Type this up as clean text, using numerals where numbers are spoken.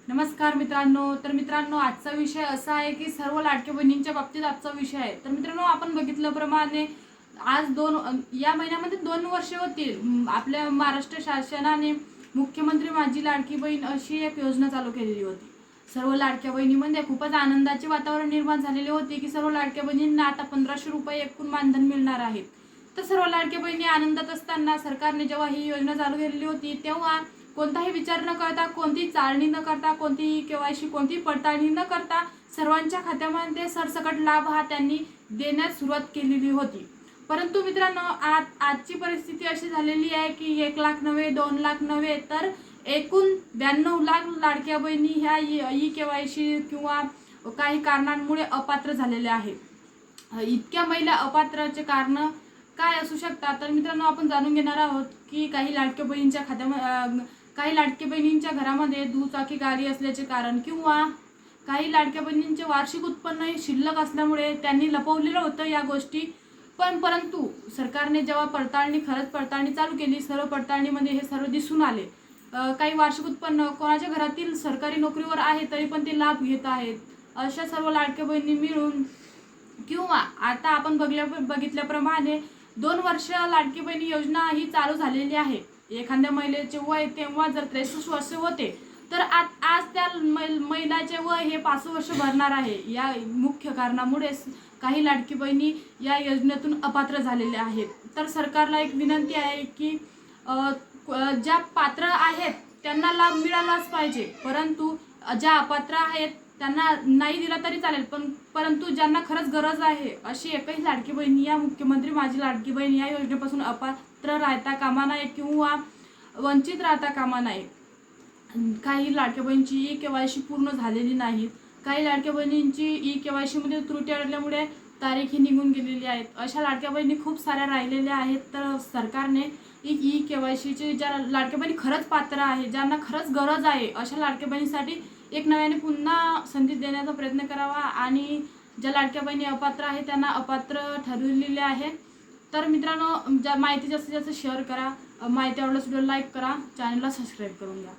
नमस्कार मित्रांनो. तर मित्रांनो, आजचा विषय असा आहे की सर्व लाडक्या बहिणींच्या बाबतीत आजचा विषय आहे. तर मित्रांनो, आपण बघितल्याप्रमाणे आज या महिन्यामध्ये 2 वर्षे होतील आपल्या महाराष्ट्र शासनाने मुख्यमंत्री माझी लाडकी बहीण अशी एक योजना चालू केलेली होती. सर्व लाडक्या बहिणीमध्ये खूपच आनंदाचे वातावरण निर्माण झालेले होते की सर्व लाडक्या बहिणींना आता 1500 रुपये एकूण मानधन मिळणार आहेत. तर सर्व लाडक्या बहिणी आनंदात असताना सरकारने जेव्हा ही योजना चालू केलेली होती तेव्हा कोणताही विचार न करता, कोणतीही चाळणी न करता, कोणतीही केवायसी, कोणतीही पडताळणी न करता सर्वांच्या खात्यामध्ये सरसकट लाभ हा त्यांनी देण्यास सुरुवात केलेली होती. परंतु मित्रांनो, आजची परिस्थिती अशी झालेली आहे की 1 लाख नव्हे, 2 लाख नव्हे, तर एकूण 92 लाख लाडक्या बहिणी ह्या ई केवायसी किंवा काही कारणांमुळे अपात्र झालेल्या आहेत. इतक्या महिला अपात्राचे कारण काय असू शकतात? तर मित्रांनो, आपण जाणून घेणार आहोत की काही लाडक्या बहिणींच्या घरामध्ये दुचाकी गाडी असल्याचे कारण किंवा काही लाडक्या बहिणींचे वार्षिक उत्पन्न शिल्लक असल्यामुळे त्यांनी लपवलेलं होतं या गोष्टी. परंतु सरकारने जेव्हा खरंच पडताळणी चालू केली, सर्व पडताळणीमध्ये हे सर्व दिसून आले. काही वार्षिक उत्पन्न कोणाच्या घरातील सरकारी नोकरीवर आहे तरी पण ते लाभ घेत आहेत. अशा सर्व लाडक्या बहिणी मिळून किंवा आता आपण बघितल्याप्रमाणे 2 वर्ष लाडकी बहिणी योजना ही चालू झालेली आहे. एखाद्या महिलेचे वय तेव्हा जर 63 वर्ष होते तर आज त्या महिलाचे वय हे 5 वर्ष भरणार आहे. या मुख्य कारणामुळेच काही लाडकी बहिणी या योजनेतून अपात्र झालेल्या आहेत. तर सरकारला एक विनंती आहे की ज्या पात्र आहेत त्यांना लाभ मिळालाच पाहिजे, परंतु ज्या अपात्र आहेत त्यांना नाही दिला तरी चालेल, परंतु ज्यांना खरंच गरज आहे अशी एकही लाडकी बहिणी या मुख्यमंत्री माझी लाडकी बहीण या योजनेपासून अपात्र राहता कामा नये किंवा वंचित राहता कामा नये. काही लाडक्या बहिणींची ई केवायसी पूर्ण झालेली नाही, काही लाडक्या बहिणींची ई केवायसीमध्ये त्रुटी आढळल्यामुळे तारीखही निघून गेलेली आहेत. अशा लाडक्या बहिणी खूप साऱ्या राहिलेल्या आहेत. तर सरकारने ई केवायसीचे ज्या लाडक्या बहिणी खरंच पात्र आहे, ज्यांना खरंच गरज आहे, अशा लाडक्या बहिणीसाठी एक नव्याने पुन्हा संधी देण्याचा प्रयत्न करावा आणि ज्या लाडक्या बहिणी अपात्र आहे त्यांना अपात्र ठरवलेले आहे. तर मित्रांनो, ज्या माहिती जास्तीत जास्त शेअर करा. माहिती आवडल्यास व्हिडिओ लाईक करा, चॅनलला सबस्क्राईब करून घ्या.